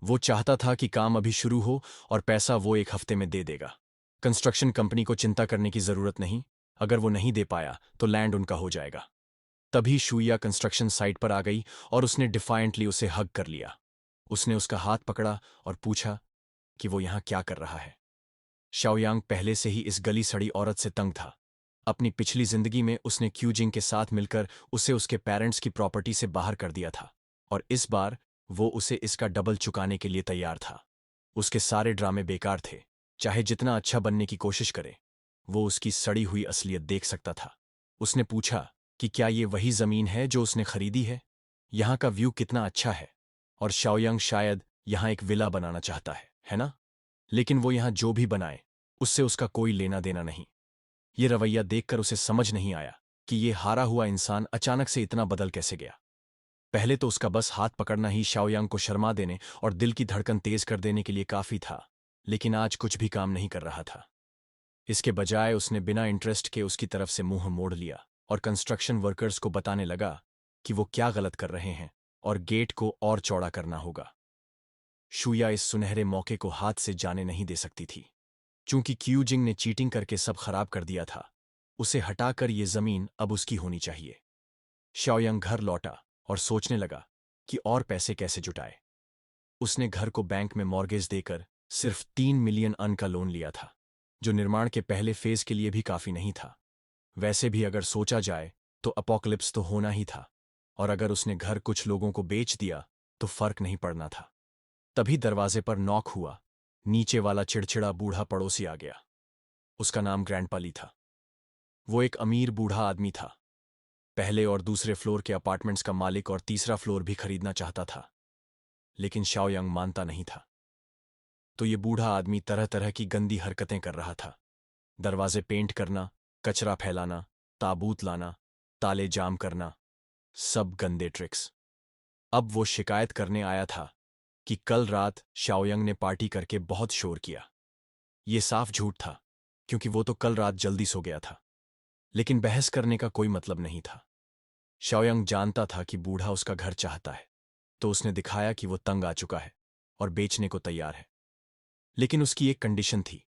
वो चाहता था कि काम अभी शुरू हो और पैसा वो 1 हफ्ते में दे देगा। कंस्ट्रक्शन कंपनी को चिंता करने की जरूरत नहीं, अगर वो नहीं दे पाया तो लैंड उनका हो जाएगा। तभी शुइया कंस्ट्रक्शन साइट पर आ गई और उसने डिफाइंटली उसे हग कर लिया। उसने उसका हाथ पकड़ा और पूछा कि वो यहां क्या कर रहा है। शाओयांग पहले से ही इस गली सड़ी औरत से तंग था। अपनी पिछली जिंदगी में उसने क्यूजिंग के साथ मिलकर उसे उसके पेरेंट्स की प्रॉपर्टी से बाहर कर दिया था, और इस बार वो उसे इसका डबल चुकाने के लिए तैयार था। उसके सारे ड्रामे बेकार थे। चाहे जितना अच्छा बनने की कोशिश करे, वो उसकी सड़ी हुई असलियत देख सकता था। उसने पूछा कि क्या ये वही जमीन है जो उसने खरीदी है? यहाँ का व्यू कितना अच्छा है, और शाओयांग शायद यहाँ एक विला बनाना चाहता है ना? लेकिन वो यहाँ जो भी बनाए, उससे उसका कोई लेना देना नहीं। ये रवैया देखकर उसे समझ नहीं आया कि ये हारा हुआ इंसान अचानक से इतना बदल कैसे गया। पहले तो उसका बस हाथ पकड़ना ही शाओयांग को शर्मा देने और दिल की धड़कन तेज कर देने के लिए काफी था, लेकिन आज कुछ भी काम नहीं कर रहा था। इसके बजाय उसने बिना इंटरेस्ट के उसकी तरफ से मुंह मोड़ लिया और कंस्ट्रक्शन वर्कर्स को बताने लगा कि वो क्या गलत कर रहे हैं और गेट को और चौड़ा करना होगा। शुया इस सुनहरे मौके को हाथ से जाने नहीं दे सकती थी। चूंकि क्यूजिंग ने चीटिंग करके सब खराब कर दिया था, उसे हटाकर ये जमीन अब उसकी होनी चाहिए। शाओयांग घर लौटा और सोचने लगा कि और पैसे कैसे जुटाए। उसने घर को बैंक में मॉर्गेज देकर सिर्फ 3 मिलियन अन का लोन लिया था, जो निर्माण के पहले फेज के लिए भी काफी नहीं था। वैसे भी अगर सोचा जाए तो अपोकलिप्स तो होना ही था, और अगर उसने घर कुछ लोगों को बेच दिया तो फर्क नहीं पड़ना था। तभी दरवाजे पर नॉक हुआ। नीचे वाला चिड़चिड़ा बूढ़ा पड़ोसी आ गया। उसका नाम ग्रैंडपाली था। वो एक अमीर बूढ़ा आदमी था। पहले और दूसरे फ्लोर के अपार्टमेंट्स का मालिक और तीसरा फ्लोर भी खरीदना चाहता था, लेकिन शाओयांग मानता नहीं था। तो ये बूढ़ा आदमी तरह तरह की गंदी हरकतें कर रहा था। दरवाजे पेंट करना, कचरा फैलाना, ताबूत लाना, ताले जाम करना, सब गंदे ट्रिक्स। अब वो शिकायत करने आया था कि कल रात शाओयांग ने पार्टी करके बहुत शोर किया। ये साफ झूठ था, क्योंकि वो तो कल रात जल्दी सो गया था। लेकिन बहस करने का कोई मतलब नहीं था। शाओयांग जानता था कि बूढ़ा उसका घर चाहता है, तो उसने दिखाया कि वो तंग आ चुका है और बेचने को तैयार है। लेकिन उसकी एक कंडीशन थी।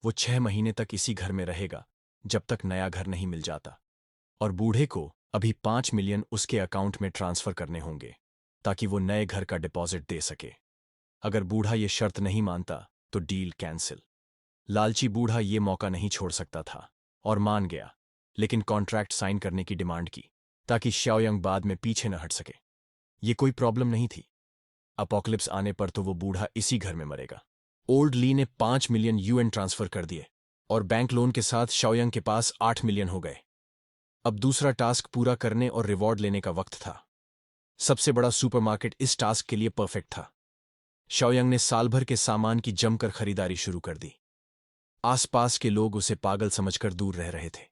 वो 6 महीने तक इसी घर में रहेगा, जब तक नया घर नहीं मिल जाता। और बूढ़े को अभी 5 मिलियन उसके अकाउंट में ट्रांसफर करने होंगे, ताकि वो नए घर का डिपॉजिट दे सके। अगर बूढ़ा ये शर्त नहीं मानता तो डील कैंसिल। लालची बूढ़ा ये मौका नहीं छोड़ सकता था और मान गया, लेकिन कॉन्ट्रैक्ट साइन करने की डिमांड की, ताकि शाओयांग बाद में पीछे न हट सके। ये कोई प्रॉब्लम नहीं थी। अपोकलिप्स आने पर तो वो बूढ़ा इसी घर में मरेगा। ओल्ड ली ने 5 मिलियन यूएन ट्रांसफर कर दिए, और बैंक लोन के साथ शाओयांग के पास 8 मिलियन हो गए। अब दूसरा टास्क पूरा करने और रिवॉर्ड लेने का वक्त था। सबसे बड़ा सुपरमार्केट इस टास्क के लिए परफेक्ट था। शाओयांग ने साल भर के सामान की जमकर खरीदारी शुरू कर दी। आसपास के लोग उसे पागल समझकर दूर रह रहे थे।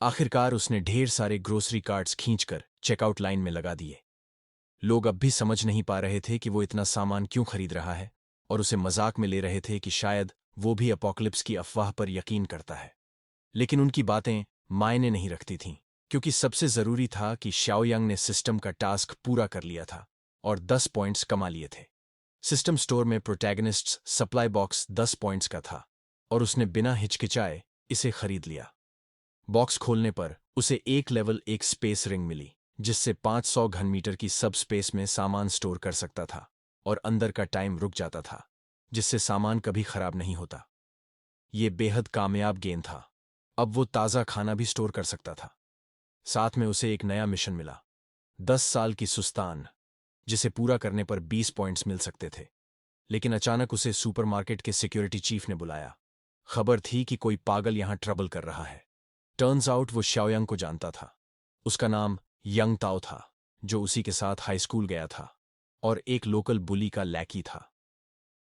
आखिरकार उसने ढेर सारे ग्रोसरी कार्ट्स खींचकर चेकआउट लाइन में लगा दिए। लोग अब भी समझ नहीं पा रहे थे कि वो इतना सामान क्यों खरीद रहा है, और उसे मजाक में ले रहे थे कि शायद वो भी अपोकलिप्स की अफवाह पर यकीन करता है। लेकिन उनकी बातें मायने नहीं रखती थीं, क्योंकि सबसे जरूरी था कि शाओयांग ने सिस्टम का टास्क पूरा कर लिया था और 10 पॉइंट्स कमा लिए थे। सिस्टम स्टोर में प्रोटैगनिस्ट्स सप्लाई बॉक्स 10 पॉइंट्स का था, और उसने बिना हिचकिचाए इसे खरीद लिया। बॉक्स खोलने पर उसे एक लेवल एक स्पेस रिंग मिली, जिससे 500 घन मीटर की सब स्पेस में सामान स्टोर कर सकता था, और अंदर का टाइम रुक जाता था, जिससे सामान कभी खराब नहीं होता। ये बेहद कामयाब गेम था। अब वो ताज़ा खाना भी स्टोर कर सकता था। साथ में उसे एक नया मिशन मिला, 10 साल की सुस्तान, जिसे पूरा करने पर 20 पॉइंट्स मिल सकते थे। लेकिन अचानक उसे सुपरमार्केट के सिक्योरिटी चीफ ने बुलाया। खबर थी कि कोई पागल यहां ट्रबल कर रहा है। टर्न्स आउट वो शाओयांग को जानता था। उसका नाम यंग ताओ था, जो उसी के साथ हाई स्कूल गया था और एक लोकल बुली का लैकी था।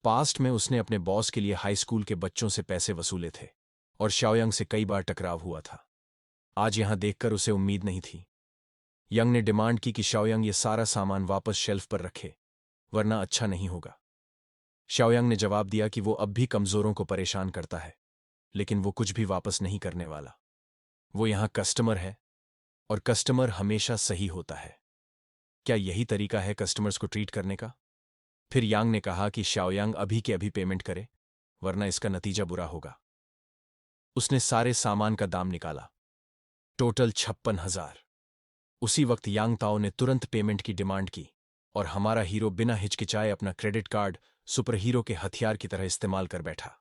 पास्ट में उसने अपने बॉस के लिए हाई स्कूल के बच्चों से पैसे वसूले थे, और शाओयांग से कई बार टकराव हुआ था। आज यहां देखकर उसे उम्मीद नहीं थी। यंग ने डिमांड की कि शाओयांग ये सारा सामान वापस शेल्फ पर रखे, वरना अच्छा नहीं होगा। शाओयांग ने जवाब दिया कि वो अब भी कमजोरों को परेशान करता है, लेकिन वो कुछ भी वापस नहीं करने वाला। वो यहां कस्टमर है, और कस्टमर हमेशा सही होता है। क्या यही तरीका है कस्टमर्स को ट्रीट करने का? फिर यांग ने कहा कि शाओयांग अभी के अभी पेमेंट करे, वरना इसका नतीजा बुरा होगा। उसने सारे सामान का दाम निकाला, टोटल 56,000। उसी वक्त यांग ताओ ने तुरंत पेमेंट की डिमांड की और हमारा हीरो बिना हिचकिचाए अपना क्रेडिट कार्ड सुपर हीरो के हथियार की तरह इस्तेमाल कर बैठा।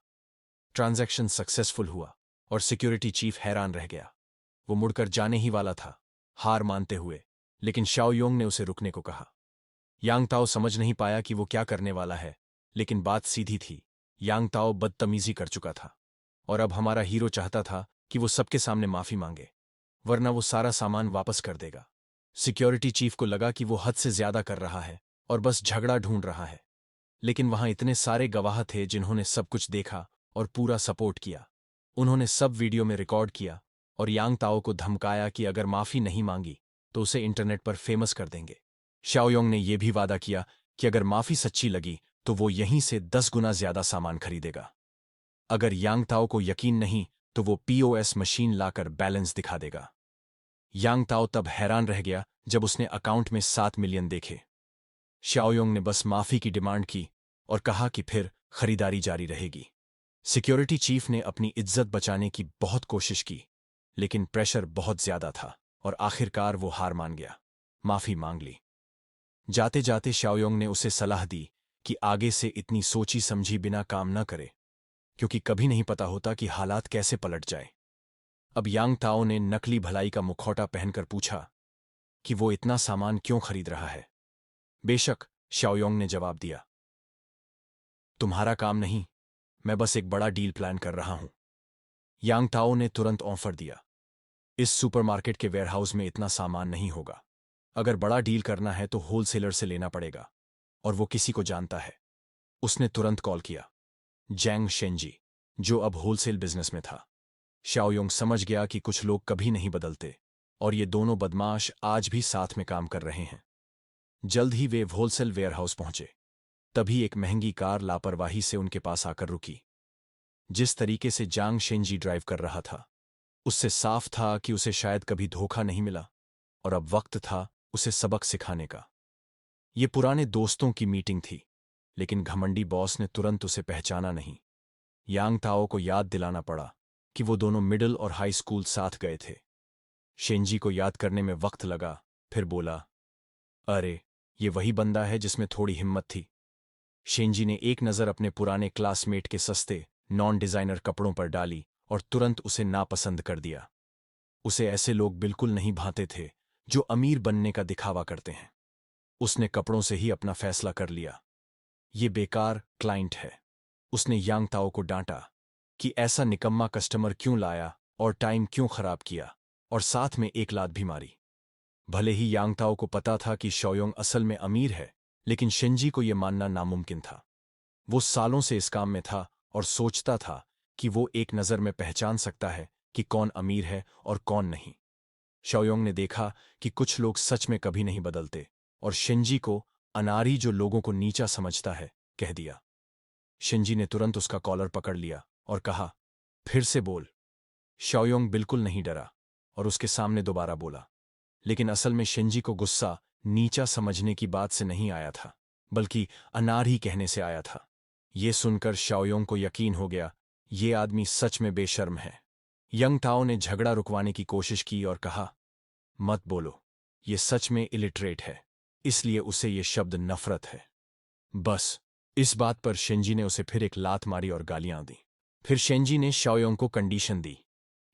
ट्रांजैक्शन सक्सेसफुल हुआ और सिक्योरिटी चीफ हैरान रह गया। वो मुड़कर जाने ही वाला था, हार मानते हुए, लेकिन शाओयोंग ने उसे रुकने को कहा। यांग ताओ समझ नहीं पाया कि वो क्या करने वाला है, लेकिन बात सीधी थी। यांग ताओ बदतमीजी कर चुका था और अब हमारा हीरो चाहता था कि वो सबके सामने माफी मांगे, वरना वो सारा सामान वापस कर देगा। सिक्योरिटी चीफ को लगा कि वो हद से ज्यादा कर रहा है और बस झगड़ा ढूंढ रहा है, लेकिन वहां इतने सारे गवाह थे जिन्होंने सब कुछ देखा और पूरा सपोर्ट किया। उन्होंने सब वीडियो में रिकॉर्ड किया और यांग ताओ को धमकाया कि अगर माफी नहीं मांगी तो उसे इंटरनेट पर फेमस कर देंगे। शाओयोंग ने यह भी वादा किया कि अगर माफी सच्ची लगी तो वो यहीं से 10 गुना ज्यादा सामान खरीदेगा। अगर यांग ताओ को यकीन नहीं तो वो पीओएस मशीन लाकर बैलेंस दिखा देगा। यांग ताओ तब हैरान रह गया जब उसने अकाउंट में 7 मिलियन देखे। शाओयोंग ने बस माफी की डिमांड की और कहा कि फिर खरीदारी जारी रहेगी। सिक्योरिटी चीफ ने अपनी इज्जत बचाने की बहुत कोशिश की, लेकिन प्रेशर बहुत ज्यादा था और आखिरकार वो हार मान गया, माफी मांग ली। जाते जाते शाओयोंग ने उसे सलाह दी कि आगे से इतनी सोची समझी बिना काम न करे, क्योंकि कभी नहीं पता होता कि हालात कैसे पलट जाए। अब यांग ताओ ने नकली भलाई का मुखौटा पहनकर पूछा कि वो इतना सामान क्यों खरीद रहा है। बेशक, शाओयोंग ने जवाब दिया, तुम्हारा काम नहीं, मैं बस एक बड़ा डील प्लान कर रहा हूं। यांग ताओ ने तुरंत ऑफर दिया, इस सुपरमार्केट के वेयरहाउस में इतना सामान नहीं होगा। अगर बड़ा डील करना है तो होलसेलर से लेना पड़ेगा और वो किसी को जानता है। उसने तुरंत कॉल किया, जैंग शेंजी, जो अब होलसेल बिजनेस में था। शाओयोंग समझ गया कि कुछ लोग कभी नहीं बदलते और ये दोनों बदमाश आज भी साथ में काम कर रहे हैं। जल्द ही वे होलसेल वेयरहाउस पहुंचे। तभी एक महंगी कार लापरवाही से उनके पास आकर रुकी। जिस तरीके से जांग शेंजी ड्राइव कर रहा था, उससे साफ था कि उसे शायद कभी धोखा नहीं मिला और अब वक्त था उसे सबक सिखाने का। ये पुराने दोस्तों की मीटिंग थी, लेकिन घमंडी बॉस ने तुरंत उसे पहचाना नहीं। यांग ताओ को याद दिलाना पड़ा कि वो दोनों मिडिल और हाई स्कूल साथ गए थे। शेंजी को याद करने में वक्त लगा, फिर बोला, अरे, ये वही बंदा है जिसमें थोड़ी हिम्मत थी। शेंजी ने एक नज़र अपने पुराने क्लासमेट के सस्ते नॉन डिजाइनर कपड़ों पर डाली और तुरंत उसे नापसंद कर दिया। उसे ऐसे लोग बिल्कुल नहीं भाते थे जो अमीर बनने का दिखावा करते हैं। उसने कपड़ों से ही अपना फैसला कर लिया, ये बेकार क्लाइंट है। उसने यांग ताओ को डांटा कि ऐसा निकम्मा कस्टमर क्यों लाया और टाइम क्यों खराब किया, और साथ में एक लात भी मारी। भले ही यांग ताओ को पता था कि शाओयोंग असल में अमीर है, लेकिन शेंजी को यह मानना नामुमकिन था। वो सालों से इस काम में था और सोचता था कि वो एक नज़र में पहचान सकता है कि कौन अमीर है और कौन नहीं। शाओयोंग ने देखा कि कुछ लोग सच में कभी नहीं बदलते और शेंजी को अनारी जो लोगों को नीचा समझता है कह दिया। शेंजी ने तुरंत उसका कॉलर पकड़ लिया और कहा, फिर से बोल। शाओयोंग बिल्कुल नहीं डरा और उसके सामने दोबारा बोला, लेकिन असल में शेंजी को गुस्सा नीचा समझने की बात से नहीं आया था, बल्कि अनारी कहने से आया था। ये सुनकर शाओयोंग को यकीन हो गया, ये आदमी सच में बेशर्म है। यंग ताओ ने झगड़ा रुकवाने की कोशिश की और कहा, मत बोलो, ये सच में इलिटरेट है, इसलिए उसे ये शब्द नफरत है। बस इस बात पर शेंजी ने उसे फिर एक लात मारी और गालियां दी। फिर शेंजी ने शाओयोंग को कंडीशन दी,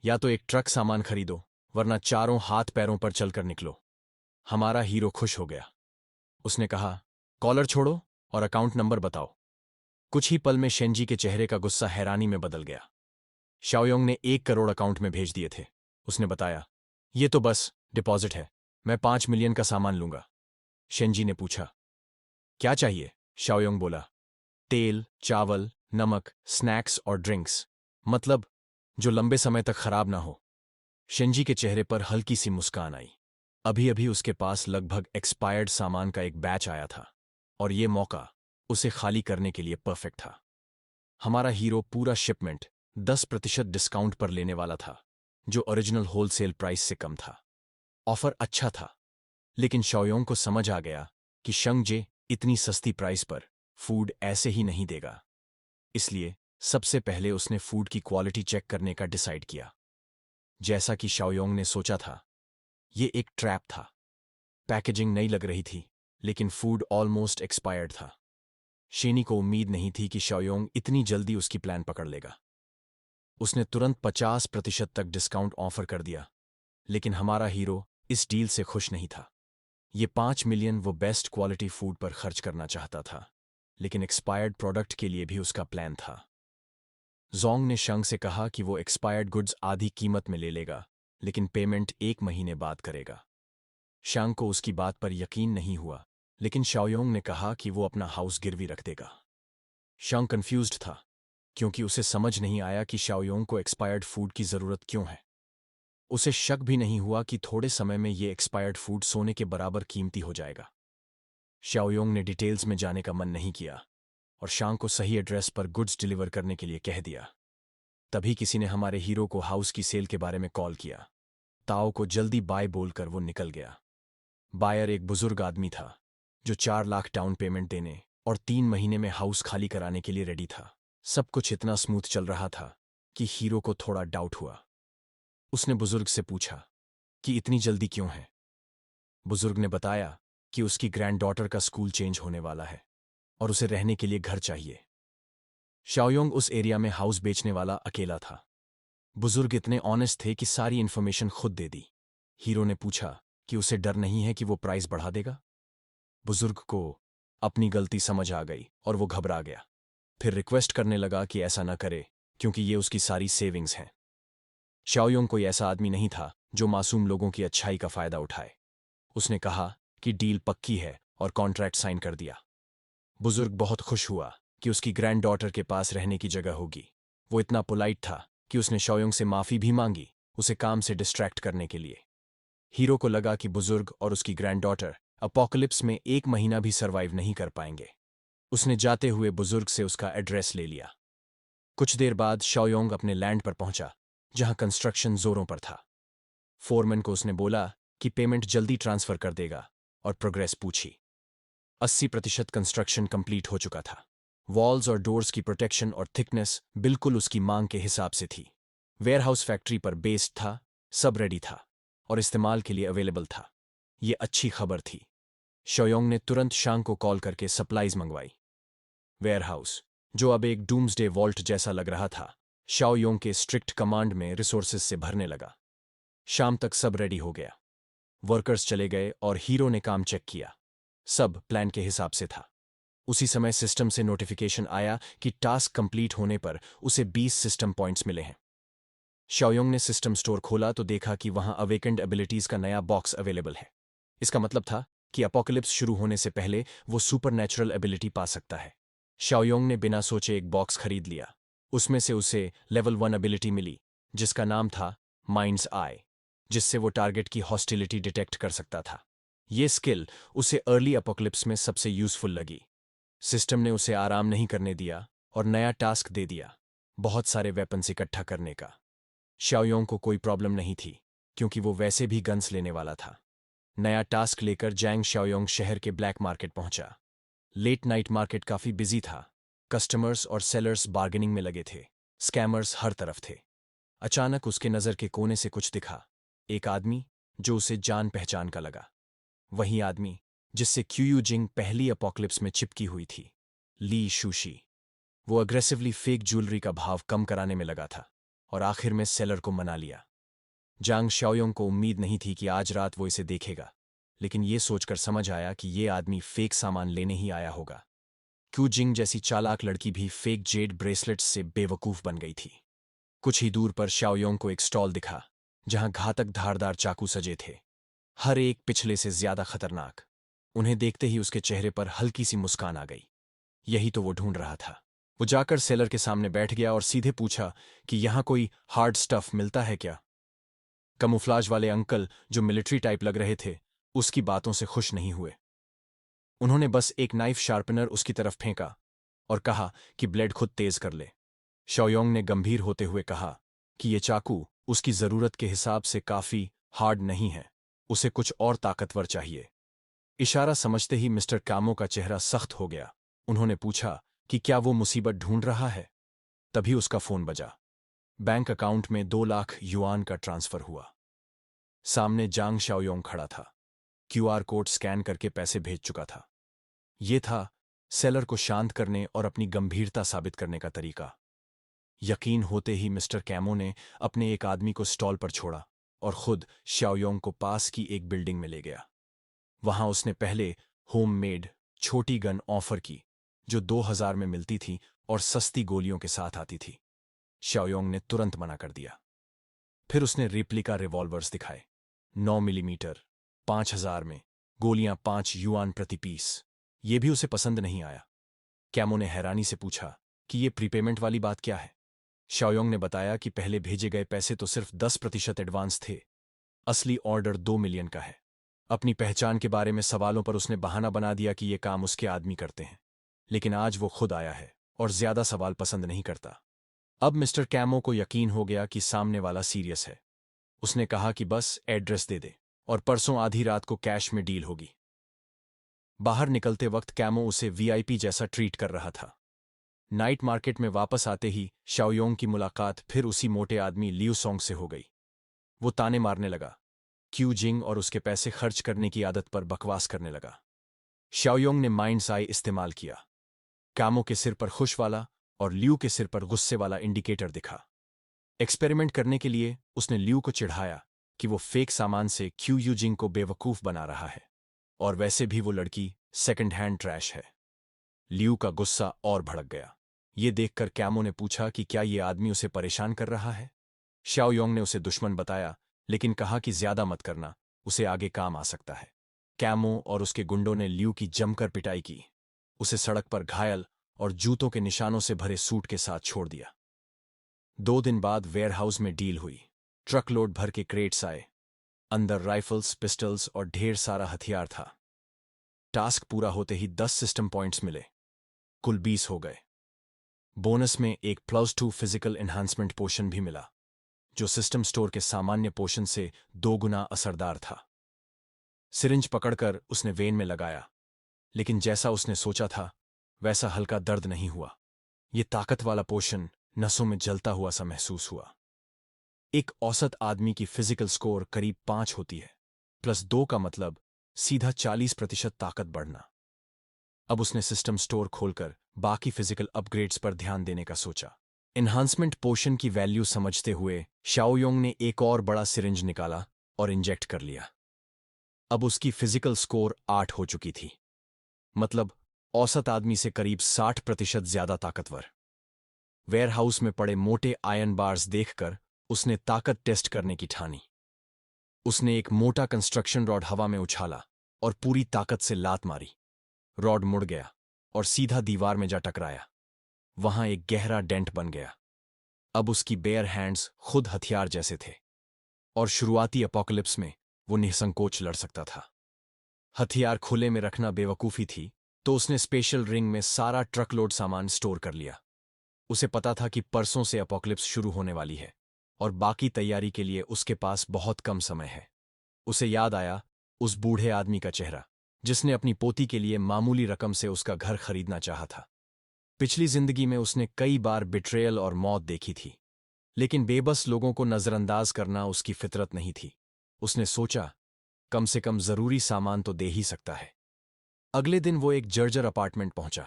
या तो एक ट्रक सामान खरीदो, वरना चारों हाथ पैरों पर चलकर निकलो। हमारा हीरो खुश हो गया। उसने कहा, कॉलर छोड़ो और अकाउंट नंबर बताओ। कुछ ही पल में शेंजी के चेहरे का गुस्सा हैरानी में बदल गया। शाओयोंग ने 1 करोड़ अकाउंट में भेज दिए थे। उसने बताया, ये तो बस डिपॉजिट है, मैं 5 मिलियन का सामान लूंगा। शेंजी ने पूछा, क्या चाहिए? शाओयोंग बोला, तेल, चावल, नमक, स्नैक्स और ड्रिंक्स, मतलब जो लंबे समय तक खराब ना हो। शेंजी के चेहरे पर हल्की सी मुस्कान आई। अभी अभी उसके पास लगभग एक्सपायर्ड सामान का एक बैच आया था और ये मौका उसे खाली करने के लिए परफेक्ट था। हमारा हीरो पूरा शिपमेंट 10% डिस्काउंट पर लेने वाला था, जो ओरिजिनल होलसेल प्राइस से कम था। ऑफर अच्छा था, लेकिन शाओयोंग को समझ आ गया कि शंगजे इतनी सस्ती प्राइस पर फूड ऐसे ही नहीं देगा। इसलिए सबसे पहले उसने फूड की क्वालिटी चेक करने का डिसाइड किया। जैसा कि शाओयोंग ने सोचा था, ये एक ट्रैप था। पैकेजिंग नई लग रही थी, लेकिन फूड ऑलमोस्ट एक्सपायर्ड था। शेनी को उम्मीद नहीं थी कि शाओयोंग इतनी जल्दी उसकी प्लान पकड़ लेगा। उसने तुरंत 50% तक डिस्काउंट ऑफर कर दिया, लेकिन हमारा हीरो इस डील से खुश नहीं था। ये 5 मिलियन वो बेस्ट क्वालिटी फूड पर खर्च करना चाहता था, लेकिन एक्सपायर्ड प्रोडक्ट के लिए भी उसका प्लान था। जोंग ने शंग से कहा कि वो एक्सपायर्ड गुड्स आधी कीमत में ले लेगा, लेकिन पेमेंट 1 महीने बाद करेगा। शांग को उसकी बात पर यकीन नहीं हुआ, लेकिन शाओयोंग ने कहा कि वो अपना हाउस गिरवी रख देगा। शांग कंफ्यूज्ड था, क्योंकि उसे समझ नहीं आया कि शाओयोंग को एक्सपायर्ड फूड की जरूरत क्यों है। उसे शक भी नहीं हुआ कि थोड़े समय में ये एक्सपायर्ड फूड सोने के बराबर कीमती हो जाएगा। शाओयोंग ने डिटेल्स में जाने का मन नहीं किया और शांग को सही एड्रेस पर गुड्स डिलीवर करने के लिए कह दिया। तभी किसी ने हमारे हीरो को हाउस की सेल के बारे में कॉल किया। ताओ को जल्दी बाय बोलकर वो निकल गया। बायर एक बुजुर्ग आदमी था, जो 4 लाख डाउन पेमेंट देने और 3 महीने में हाउस खाली कराने के लिए रेडी था। सब कुछ इतना स्मूथ चल रहा था कि हीरो को थोड़ा डाउट हुआ। उसने बुजुर्ग से पूछा कि इतनी जल्दी क्यों है। बुजुर्ग ने बताया कि उसकी ग्रैंड डॉटर का स्कूल चेंज होने वाला है और उसे रहने के लिए घर चाहिए। शाओयोंग उस एरिया में हाउस बेचने वाला अकेला था। बुजुर्ग इतने ऑनेस्ट थे कि सारी इन्फॉर्मेशन खुद दे दी। हीरो ने पूछा कि उसे डर नहीं है कि वो प्राइस बढ़ा देगा। बुजुर्ग को अपनी गलती समझ आ गई और वो घबरा गया। फिर रिक्वेस्ट करने लगा कि ऐसा न करे, क्योंकि ये उसकी सारी सेविंग्स हैं। शाओयोंग कोई ऐसा आदमी नहीं था जो मासूम लोगों की अच्छाई का फायदा उठाए। उसने कहा कि डील पक्की है और कॉन्ट्रैक्ट साइन कर दिया। बुजुर्ग बहुत खुश हुआ कि उसकी ग्रैंड डॉटर के पास रहने की जगह होगी। वो इतना पोलाइट था कि उसने शाओयोंग से माफी भी मांगी, उसे काम से डिस्ट्रैक्ट करने के लिए। हीरो को लगा कि बुजुर्ग और उसकी ग्रैंड डॉटर अपोकलिप्स में 1 महीना भी सरवाइव नहीं कर पाएंगे। उसने जाते हुए बुजुर्ग से उसका एड्रेस ले लिया। कुछ देर बाद शाओयोंग अपने लैंड पर पहुंचा, जहां कंस्ट्रक्शन जोरों पर था। फोरमैन को उसने बोला कि पेमेंट जल्दी ट्रांसफर कर देगा और प्रोग्रेस पूछी। 80% कंस्ट्रक्शन कंप्लीट हो चुका था। वॉल्स और डोर्स की प्रोटेक्शन और थिकनेस बिल्कुल उसकी मांग के हिसाब से थी। वेयरहाउस फैक्ट्री पर बेस्ड था, सब रेडी था और इस्तेमाल के लिए अवेलेबल था। ये अच्छी खबर थी। शाओयोंग ने तुरंत शांग को कॉल करके सप्लाईज मंगवाई। वेयरहाउस, जो अब एक डूम्सडे वॉल्ट जैसा लग रहा था, शाओयोंग के स्ट्रिक्ट कमांड में रिसोर्सेज से भरने लगा। शाम तक सब रेडी हो गया। वर्कर्स चले गए और हीरो ने काम चेक किया। सब प्लान के हिसाब से था। उसी समय सिस्टम से नोटिफिकेशन आया कि टास्क कंप्लीट होने पर उसे 20 सिस्टम पॉइंट्स मिले हैं। शाओयोंग ने सिस्टम स्टोर खोला तो देखा कि वहां अवेकेंड एबिलिटीज का नया बॉक्स अवेलेबल है। इसका मतलब था कि अपोकलिप्स शुरू होने से पहले वो सुपरनैचुरल एबिलिटी पा सकता है। शाओयोंग ने बिना सोचे एक बॉक्स खरीद लिया। उसमें से उसे लेवल 1 एबिलिटी मिली, जिसका नाम था माइंड्स आई, जिससे वो टारगेट की हॉस्टिलिटी डिटेक्ट कर सकता था। ये स्किल उसे अर्ली अपोकलिप्स में सबसे यूजफुल लगी। सिस्टम ने उसे आराम नहीं करने दिया और नया टास्क दे दिया, बहुत सारे वेपन्स इकट्ठा करने का। शाओयोंग को कोई प्रॉब्लम नहीं थी, क्योंकि वो वैसे भी गन्स लेने वाला था। नया टास्क लेकर जैंग शाओयोंग शहर के ब्लैक मार्केट पहुंचा। लेट नाइट मार्केट काफी बिजी था। कस्टमर्स और सेलर्स बार्गेनिंग में लगे थे। स्कैमर्स हर तरफ थे। अचानक उसके नजर के कोने से कुछ दिखा। एक आदमी जो उसे जान पहचान का लगा। वही आदमी जिससे क्यूयू जिंग पहली अपोकलिप्स में चिपकी हुई थी, ली शूशी। वो अग्रेसिवली फेक ज्वेलरी का भाव कम कराने में लगा था और आखिर में सेलर को मना लिया। जांग शाओयोंग को उम्मीद नहीं थी कि आज रात वो इसे देखेगा, लेकिन ये सोचकर समझ आया कि ये आदमी फेक सामान लेने ही आया होगा। क्यू जिंग जैसी चालाक लड़की भी फेक जेड ब्रेसलेट्स से बेवकूफ बन गई थी। कुछ ही दूर पर शाओयोंग को एक स्टॉल दिखा, जहां घातक धारदार चाकू सजे थे, हर एक पिछले से ज्यादा खतरनाक। उन्हें देखते ही उसके चेहरे पर हल्की सी मुस्कान आ गई। यही तो वो ढूंढ रहा था। वो जाकर सेलर के सामने बैठ गया और सीधे पूछा कि यहां कोई हार्ड स्टफ मिलता है क्या। कमुफ्लाज वाले अंकल, जो मिलिट्री टाइप लग रहे थे, उसकी बातों से खुश नहीं हुए। उन्होंने बस एक नाइफ शार्पनर उसकी तरफ फेंका और कहा कि ब्लेड खुद तेज कर ले। शाओयोंग ने गंभीर होते हुए कहा कि ये चाकू उसकी जरूरत के हिसाब से काफी हार्ड नहीं है, उसे कुछ और ताकतवर चाहिए। इशारा समझते ही मिस्टर कामो का चेहरा सख्त हो गया। उन्होंने पूछा कि क्या वो मुसीबत ढूंढ रहा है। तभी उसका फोन बजा। बैंक अकाउंट में 2 लाख युआन का ट्रांसफर हुआ। सामने जांग शाओयोंग खड़ा था। क्यूआर कोड स्कैन करके पैसे भेज चुका था। ये था सेलर को शांत करने और अपनी गंभीरता साबित करने का तरीका। यकीन होते ही मिस्टर कैमो ने अपने एक आदमी को स्टॉल पर छोड़ा और खुद शाओयोंग को पास की एक बिल्डिंग में ले गया। वहां उसने पहले होममेड छोटी गन ऑफर की जो 2000 में मिलती थी और सस्ती गोलियों के साथ आती थी। शाओयोंग ने तुरंत मना कर दिया। फिर उसने रिप्लिका रिवॉल्वर्स दिखाए। 9 मिलीमीटर 5000 में, गोलियां 5 युआन प्रति पीस। ये भी उसे पसंद नहीं आया। कैमो ने हैरानी से पूछा कि ये प्रीपेमेंट वाली बात क्या है। शाओयोंग ने बताया कि पहले भेजे गए पैसे तो सिर्फ 10% एडवांस थे। असली ऑर्डर 2 मिलियन का है। अपनी पहचान के बारे में सवालों पर उसने बहाना बना दिया कि ये काम उसके आदमी करते हैं, लेकिन आज वो खुद आया है और ज्यादा सवाल पसंद नहीं करता। अब मिस्टर कैमो को यकीन हो गया कि सामने वाला सीरियस है। उसने कहा कि बस एड्रेस दे दे और परसों आधी रात को कैश में डील होगी। बाहर निकलते वक्त कैमो उसे वीआईपी जैसा ट्रीट कर रहा था। नाइट मार्केट में वापस आते ही शाओयोंग की मुलाकात फिर उसी मोटे आदमी लियू सोंग से हो गई। वो ताने मारने लगा। क्यू जिंग और उसके पैसे खर्च करने की आदत पर बकवास करने लगा। शाओयोंग ने माइंड्स आई इस्तेमाल किया। कैमो के सिर पर खुश वाला और लियू के सिर पर गुस्से वाला इंडिकेटर दिखा। एक्सपेरिमेंट करने के लिए उसने लियू को चिढ़ाया कि वो फेक सामान से क्यू यूजिंग को बेवकूफ बना रहा है और वैसे भी वो लड़की सेकंड हैंड ट्रैश है। लियू का गुस्सा और भड़क गया। ये देखकर कैमो ने पूछा कि क्या ये आदमी उसे परेशान कर रहा है। शाओयोंग ने उसे दुश्मन बताया, लेकिन कहा कि ज्यादा मत करना, उसे आगे काम आ सकता है। कैमो और उसके गुंडों ने लियू की जमकर पिटाई की। उसे सड़क पर घायल और जूतों के निशानों से भरे सूट के साथ छोड़ दिया। 2 दिन बाद वेयरहाउस में डील हुई। ट्रक लोड भर के क्रेट्स आए। अंदर राइफल्स, पिस्टल्स और ढेर सारा हथियार था। टास्क पूरा होते ही 10 सिस्टम पॉइंट्स मिले। कुल 20 हो गए। बोनस में एक +2 फिजिकल एनहांसमेंट पोशन भी मिला, जो सिस्टम स्टोर के सामान्य पोशन से 2 गुना असरदार था। सिरिंज पकड़कर उसने वेन में लगाया, लेकिन जैसा उसने सोचा था वैसा हल्का दर्द नहीं हुआ। ये ताकत वाला पोशन नसों में जलता हुआ सा महसूस हुआ। एक औसत आदमी की फिजिकल स्कोर करीब 5 होती है, +2 का मतलब सीधा 40% ताकत बढ़ना। अब उसने सिस्टम स्टोर खोलकर बाकी फिजिकल अपग्रेड्स पर ध्यान देने का सोचा। एनहांसमेंट पोशन की वैल्यू समझते हुए शाओयोंग ने एक और बड़ा सिरिंज निकाला और इंजेक्ट कर लिया। अब उसकी फिजिकल स्कोर 8 हो चुकी थी, मतलब औसत आदमी से करीब 60% ज्यादा ताकतवर। वेयरहाउस में पड़े मोटे आयरन बार्स देखकर उसने ताकत टेस्ट करने की ठानी। उसने एक मोटा कंस्ट्रक्शन रॉड हवा में उछाला और पूरी ताकत से लात मारी। रॉड मुड़ गया और सीधा दीवार में जा टकराया। वहां एक गहरा डेंट बन गया। अब उसकी बेयर हैंड्स खुद हथियार जैसे थे और शुरुआती अपोकलिप्स में वो निसंकोच लड़ सकता था। हथियार खुले में रखना बेवकूफी थी, तो उसने स्पेशल रिंग में सारा ट्रकलोड सामान स्टोर कर लिया। उसे पता था कि परसों से अपोकलिप्स शुरू होने वाली है और बाकी तैयारी के लिए उसके पास बहुत कम समय है। उसे याद आया उस बूढ़े आदमी का चेहरा, जिसने अपनी पोती के लिए मामूली रकम से उसका घर खरीदना चाहा था। पिछली जिंदगी में उसने कई बार बिट्रेयल और मौत देखी थी, लेकिन बेबस लोगों को नजरअंदाज करना उसकी फितरत नहीं थी। उसने सोचा, कम से कम जरूरी सामान तो दे ही सकता है। अगले दिन वो एक जर्जर अपार्टमेंट पहुंचा।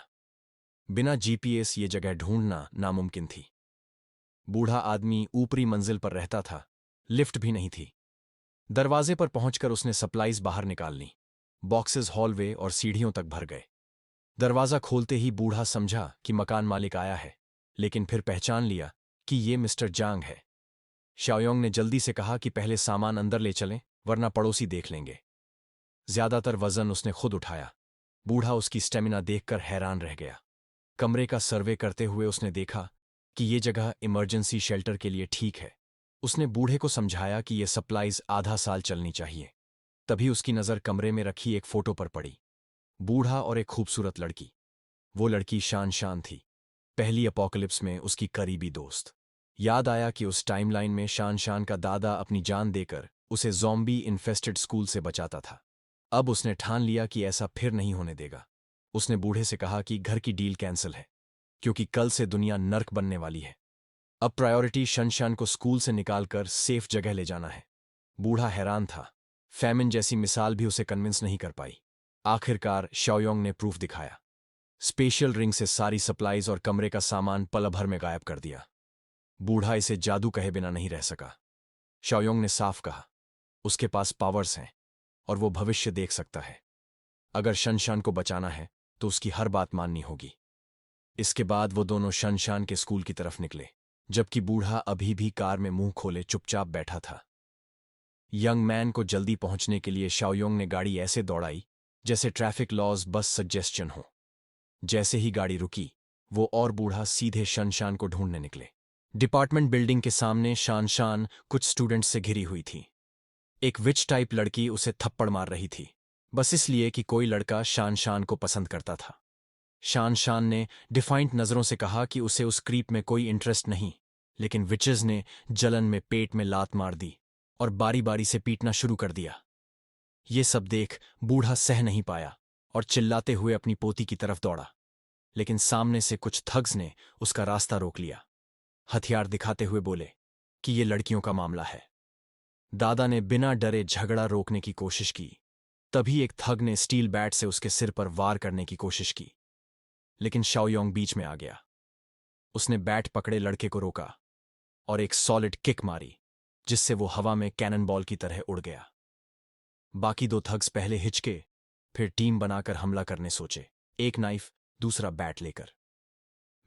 बिना जीपीएस ये जगह ढूंढना नामुमकिन थी। बूढ़ा आदमी ऊपरी मंजिल पर रहता था, लिफ्ट भी नहीं थी। दरवाजे पर पहुंचकर उसने सप्लाईज बाहर निकाल ली। बॉक्सेस हॉलवे और सीढ़ियों तक भर गए। दरवाजा खोलते ही बूढ़ा समझा कि मकान मालिक आया है, लेकिन फिर पहचान लिया कि ये मिस्टर जांग है। शाओयोंग ने जल्दी से कहा कि पहले सामान अंदर ले चलें, वरना पड़ोसी देख लेंगे। ज्यादातर वजन उसने खुद उठाया। बूढ़ा उसकी स्टेमिना देखकर हैरान रह गया। कमरे का सर्वे करते हुए उसने देखा कि ये जगह इमरजेंसी शेल्टर के लिए ठीक है। उसने बूढ़े को समझाया कि ये सप्लाईज आधा साल चलनी चाहिए। तभी उसकी नज़र कमरे में रखी एक फोटो पर पड़ी। बूढ़ा और एक खूबसूरत लड़की। वो लड़की शान शान थी, पहली अपोकलिप्स में उसकी करीबी दोस्त। याद आया कि उस टाइमलाइन में शान शान का दादा अपनी जान देकर उसे ज़ॉम्बी इन्फेस्टेड स्कूल से बचाता था। अब उसने ठान लिया कि ऐसा फिर नहीं होने देगा। उसने बूढ़े से कहा कि घर की डील कैंसिल है, क्योंकि कल से दुनिया नर्क बनने वाली है। अब प्रायोरिटी शनशान को स्कूल से निकालकर सेफ जगह ले जाना है। बूढ़ा हैरान था। फैमिन जैसी मिसाल भी उसे कन्विंस नहीं कर पाई। आखिरकार शाओयोंग ने प्रूफ दिखाया। स्पेशल रिंग से सारी सप्लाईज और कमरे का सामान पल भर में गायब कर दिया। बूढ़ा इसे जादू कहे बिना नहीं रह सका। शाओयोंग ने साफ कहा, उसके पास पावर्स हैं और वो भविष्य देख सकता है। अगर शनशान को बचाना है तो उसकी हर बात माननी होगी। इसके बाद वो दोनों शनशान के स्कूल की तरफ निकले, जबकि बूढ़ा अभी भी कार में मुंह खोले चुपचाप बैठा था। यंग मैन को जल्दी पहुंचने के लिए शाओयोंग ने गाड़ी ऐसे दौड़ाई जैसे ट्रैफिक लॉज बस सजेस्शन हो। जैसे ही गाड़ी रुकी, वो और बूढ़ा सीधे शनशान को ढूंढने निकले। डिपार्टमेंट बिल्डिंग के सामने शानशान कुछ स्टूडेंट्स से घिरी हुई थी। एक विच टाइप लड़की उसे थप्पड़ मार रही थी, बस इसलिए कि कोई लड़का शानशान को पसंद करता था। शानशान ने डिफाइंट नजरों से कहा कि उसे उस क्रीप में कोई इंटरेस्ट नहीं, लेकिन विचेस ने जलन में पेट में लात मार दी और बारी बारी से पीटना शुरू कर दिया। ये सब देख बूढ़ा सह नहीं पाया और चिल्लाते हुए अपनी पोती की तरफ दौड़ा, लेकिन सामने से कुछ थग्स ने उसका रास्ता रोक लिया। हथियार दिखाते हुए बोले कि ये लड़कियों का मामला है। दादा ने बिना डरे झगड़ा रोकने की कोशिश की। तभी एक थग ने स्टील बैट से उसके सिर पर वार करने की कोशिश की, लेकिन शाओयोंग बीच में आ गया। उसने बैट पकड़े लड़के को रोका और एक सॉलिड किक मारी, जिससे वो हवा में कैनन बॉल की तरह उड़ गया। बाकी दो थग्स पहले हिचके, फिर टीम बनाकर हमला करने सोचे, एक नाइफ दूसरा बैट लेकर।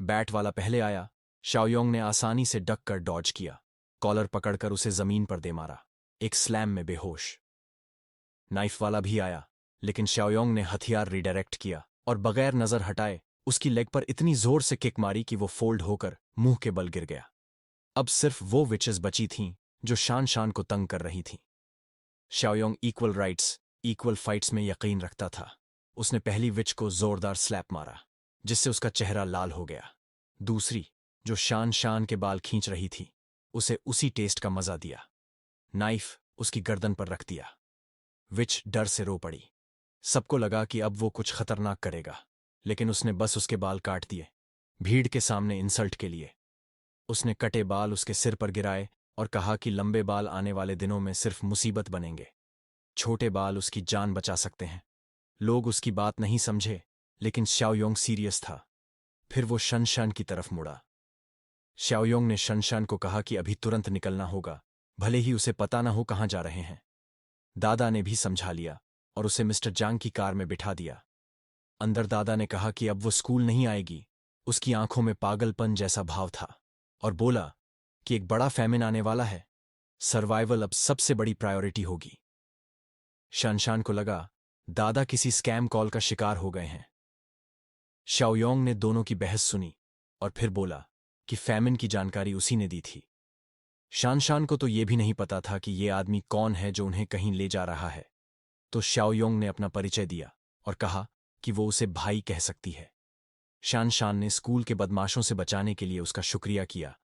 बैट वाला पहले आया। शाओयोंग ने आसानी से डक कर डॉज किया, कॉलर पकड़कर उसे जमीन पर दे मारा, एक स्लैम में बेहोश। नाइफ वाला भी आया, लेकिन शाओयोंग ने हथियार रिडायरेक्ट किया और बगैर नजर हटाए उसकी लेग पर इतनी जोर से किक मारी कि वो फोल्ड होकर मुंह के बल गिर गया। अब सिर्फ वो विचेस बची थीं जो शान को तंग कर रही थीं। शाओयोंग इक्वल राइट्स, इक्वल फाइट्स में यकीन रखता था। उसने पहली विच को जोरदार स्लैप मारा, जिससे उसका चेहरा लाल हो गया। दूसरी, जो शान के बाल खींच रही थी, उसे उसी टेस्ट का मजा दिया। नाइफ उसकी गर्दन पर रख दिया। विच डर से रो पड़ी। सबको लगा कि अब वो कुछ खतरनाक करेगा, लेकिन उसने बस उसके बाल काट दिए, भीड़ के सामने इंसल्ट के लिए। उसने कटे बाल उसके सिर पर गिराए और कहा कि लंबे बाल आने वाले दिनों में सिर्फ मुसीबत बनेंगे। छोटे बाल उसकी जान बचा सकते हैं। लोग उसकी बात नहीं समझे, लेकिन शाओयोंग सीरियस था। फिर वो शनशान की तरफ मुड़ा। शाओयोंग ने शनशान को कहा कि अभी तुरंत निकलना होगा, भले ही उसे पता ना हो कहाँ जा रहे हैं। दादा ने भी समझा लिया और उसे मिस्टर जांग की कार में बिठा दिया। अंदर दादा ने कहा कि अब वो स्कूल नहीं आएगी। उसकी आंखों में पागलपन जैसा भाव था और बोला कि एक बड़ा फैमिन आने वाला है। सर्वाइवल अब सबसे बड़ी प्रायोरिटी होगी। शनशान को लगा दादा किसी स्कैम कॉल का शिकार हो गए हैं। शाओयोंग ने दोनों की बहस सुनी और फिर बोला कि फैमिन की जानकारी उसी ने दी थी। शान को तो यह भी नहीं पता था कि यह आदमी कौन है जो उन्हें कहीं ले जा रहा है। तो शाओयोंग ने अपना परिचय दिया और कहा कि वो उसे भाई कह सकती है। शान ने स्कूल के बदमाशों से बचाने के लिए उसका शुक्रिया किया